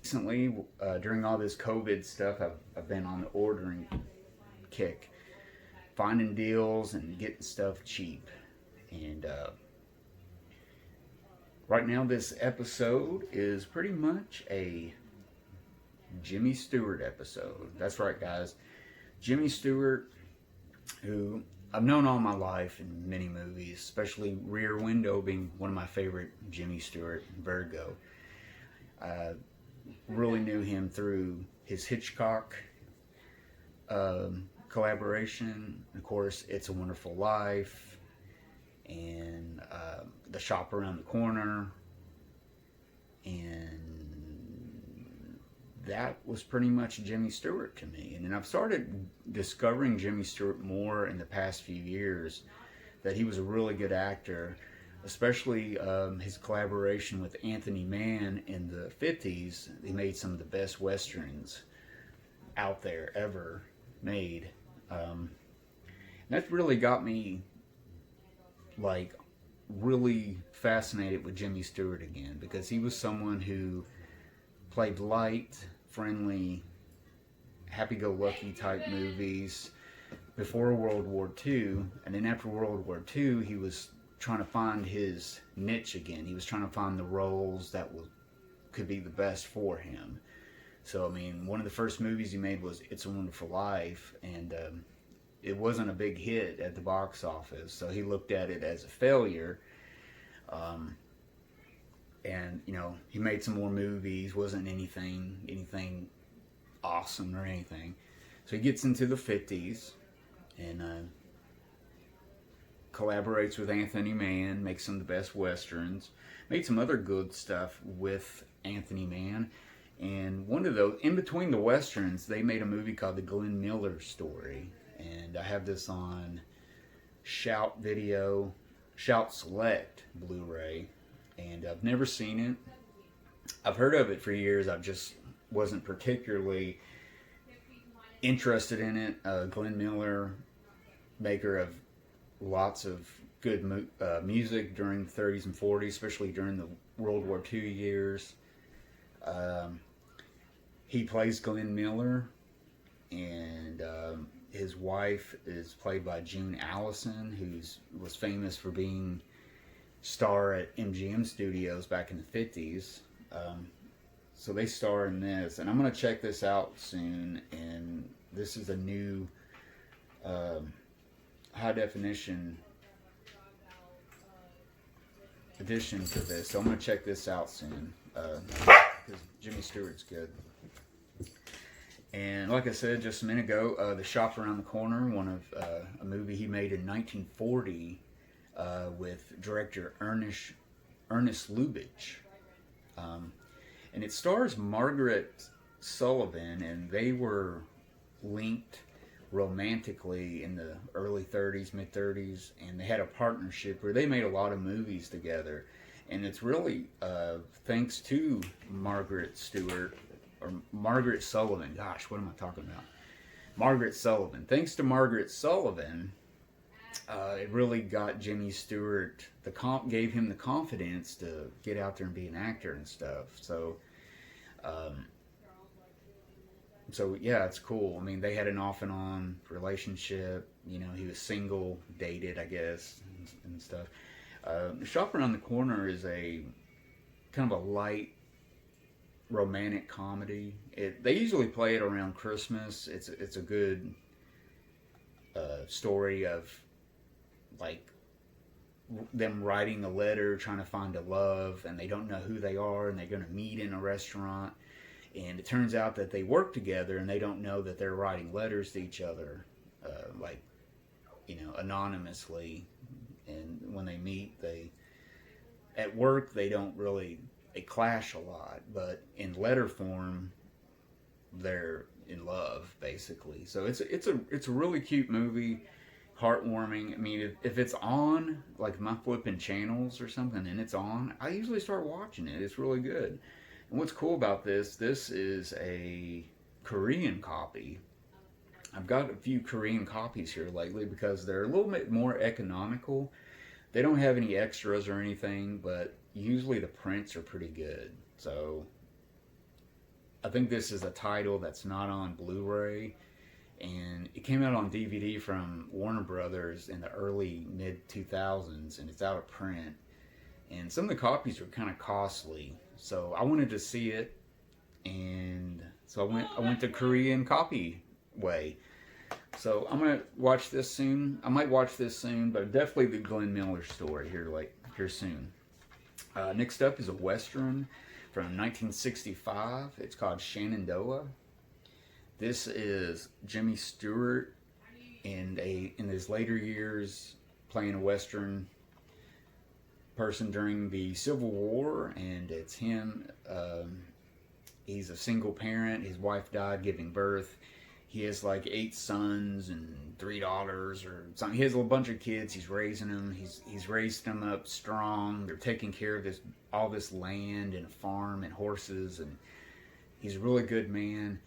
Recently, during all this COVID stuff, I've been on the ordering kick, finding deals and getting stuff cheap. And right now, this episode is pretty much a Jimmy Stewart episode. That's right, guys. Jimmy Stewart, who I've known all my life in many movies, especially Rear Window being one of my favorite Jimmy Stewart, Virgo. I really knew him through his Hitchcock collaboration. Of course, It's a Wonderful Life, and The Shop Around the Corner, and that was pretty much Jimmy Stewart to me. And then I've started discovering Jimmy Stewart more in the past few years, that he was a really good actor, especially his collaboration with Anthony Mann in the 50s. He made some of the best westerns out there ever made. That really got me like really fascinated with Jimmy Stewart again, because he was someone who played light, friendly, happy-go-lucky type movies before World War II, and then after World War II, he was trying to find his niche again. He was trying to find the roles that could be the best for him. So, I mean, one of the first movies he made was It's a Wonderful Life, and it wasn't a big hit at the box office, so he looked at it as a failure. And, you know, he made some more movies, wasn't anything awesome or anything. So he gets into the 50s, and collaborates with Anthony Mann, makes some of the best westerns, made some other good stuff with Anthony Mann. And one of those, in between the westerns, they made a movie called The Glenn Miller Story. And I have this on Shout Select Bluray. And I've never seen it. I've heard of it for years. I just wasn't particularly interested in it. Glenn Miller, maker of lots of good music during the 30s and 40s, especially during the World War II years. He plays Glenn Miller, and his wife is played by June Allison, who was famous for being star at MGM Studios back in the 50s. So they star in this, and I'm going to check this out soon. And this is a new high definition addition to this, so I'm going to check this out soon, because Jimmy Stewart's good. And like I said just a minute ago, The Shop Around the Corner, one of a movie he made in 1940 with director Ernest Lubitsch. And it stars Margaret Sullivan, and they were linked romantically in the early 30s, mid 30s, and they had a partnership where they made a lot of movies together. And it's really thanks to Margaret Sullivan. Gosh, what am I talking about? Margaret Sullivan. Thanks to Margaret Sullivan, it really got Jimmy Stewart, gave him the confidence to get out there and be an actor and stuff. So yeah, it's cool. I mean, they had an off and on relationship. You know, he was single, dated, I guess, and stuff. Shop Around the Corner is a kind of a light romantic comedy. They usually play it around Christmas. It's a good story of like them writing a letter, trying to find a love, and they don't know who they are, and they're going to meet in a restaurant. And it turns out that they work together, and they don't know that they're writing letters to each other, like, you know, anonymously. And when they meet, at work, they clash a lot, but in letter form, they're in love, basically. So it's a really cute movie, heartwarming. I mean, if it's on, like, my flipping channels or something, and it's on, I usually start watching it. It's really good. And what's cool about this is a Korean copy. I've got a few Korean copies here lately because they're a little bit more economical. They don't have any extras or anything, but usually the prints are pretty good. So I think this is a title that's not on Blu-ray, and it came out on DVD from Warner Brothers in the early mid 2000s, and it's out of print. And some of the copies are kind of costly, so I wanted to see it, and so I went the Korean copy way. So I'm gonna watch this soon. I might watch this soon, but definitely the Glenn Miller story here soon. Next up is a Western from 1965. It's called Shenandoah. This is Jimmy Stewart in his later years playing a Western person during the Civil War, and it's him. He's a single parent. His wife died giving birth. He has like 8 sons and 3 daughters or something. He has a bunch of kids. He's raising them. He's raised them up strong. They're taking care of all this land and a farm and horses, and he's a really good man.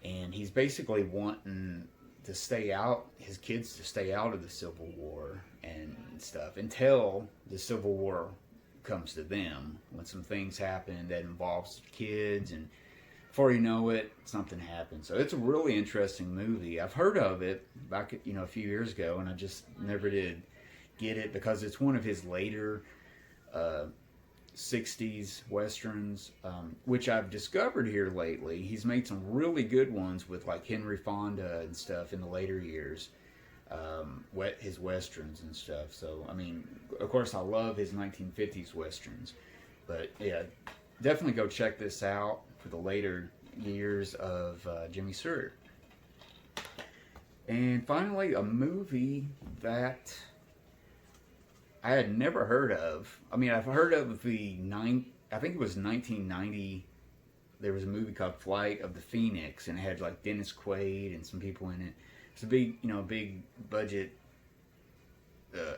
And he's basically wanting to stay out, his kids to stay out of the Civil War and stuff until the Civil War comes to them, when some things happen that involves kids, and before you know it, something happens. So it's a really interesting movie. I've heard of it back, a few years ago, and I just never did get it because it's one of his later 60s westerns, which I've discovered here lately. He's made some really good ones with like Henry Fonda and stuff in the later years, his westerns and stuff. So I mean, of course I love his 1950s westerns, but yeah, definitely go check this out for the later years of Jimmy Stewart. And finally, a movie that I had never heard of. I mean, I've heard of I think it was 1990. There was a movie called Flight of the Phoenix, and it had like Dennis Quaid and some people in it. It's a big budget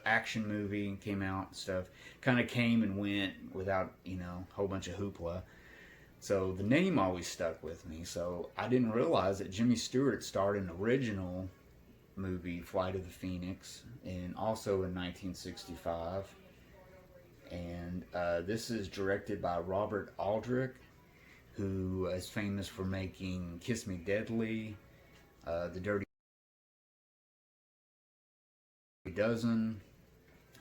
action movie. Came out and stuff. Kind of came and went without a whole bunch of hoopla. So the name always stuck with me. So I didn't realize that Jimmy Stewart starred in the original movie Flight of the Phoenix, and also in 1965. And this is directed by Robert Aldrich, who is famous for making Kiss Me Deadly, The Dirty Dozen,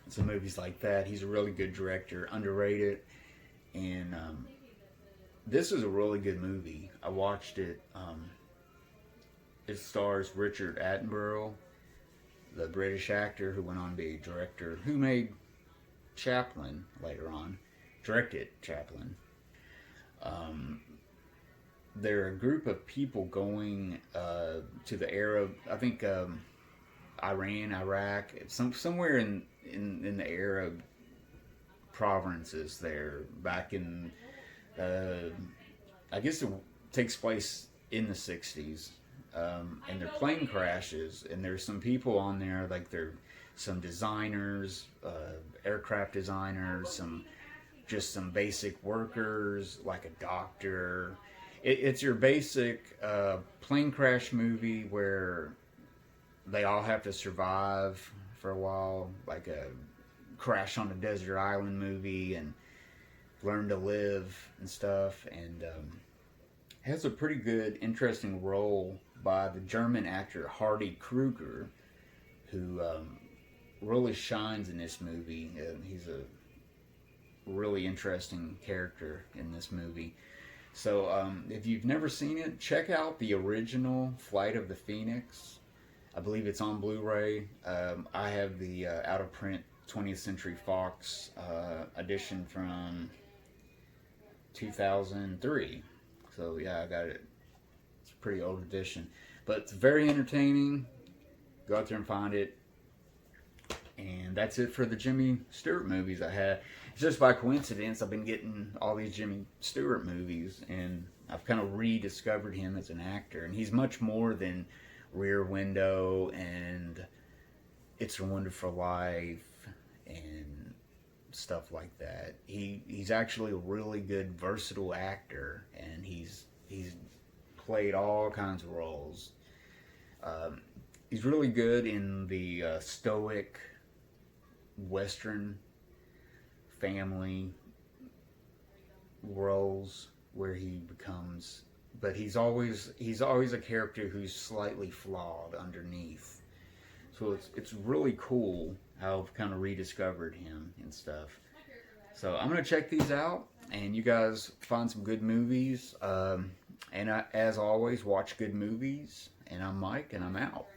some movies like that. He's a really good director, underrated, and this is a really good movie. I watched it. It stars Richard Attenborough, the British actor who went on to be a director, who made Chaplin later on, directed Chaplin. They're a group of people going to the Arab, I think Iran, Iraq, somewhere in the Arab provinces there, back in, I guess it takes place in the 60s. And their plane crashes, and there's some people on there, like there's some designers, aircraft designers, some basic workers, like a doctor. It's your basic plane crash movie where they all have to survive for a while, like a Crash on a Desert Island movie, and learn to live and stuff. And has a pretty good, interesting role by the German actor Hardy Kruger, who really shines in this movie. He's a really interesting character in this movie. So if you've never seen it, check out the original Flight of the Phoenix. I believe it's on Blu-ray. I have the out-of-print 20th Century Fox edition from 2003. So yeah, I got it. It's a pretty old edition, but it's very entertaining. Go out there and find it. And that's it for the Jimmy Stewart movies I had. It's just by coincidence I've been getting all these Jimmy Stewart movies, and I've kind of rediscovered him as an actor. And he's much more than Rear Window and It's a Wonderful Life and stuff like that. He's actually a really good, versatile actor, and he's played all kinds of roles. He's really good in the stoic Western family roles, where he becomes but he's always a character who's slightly flawed underneath. So it's really cool how I've kind of rediscovered him and stuff. So I'm gonna check these out, and you guys find some good movies. As always, watch good movies. And I'm Mike, and I'm out.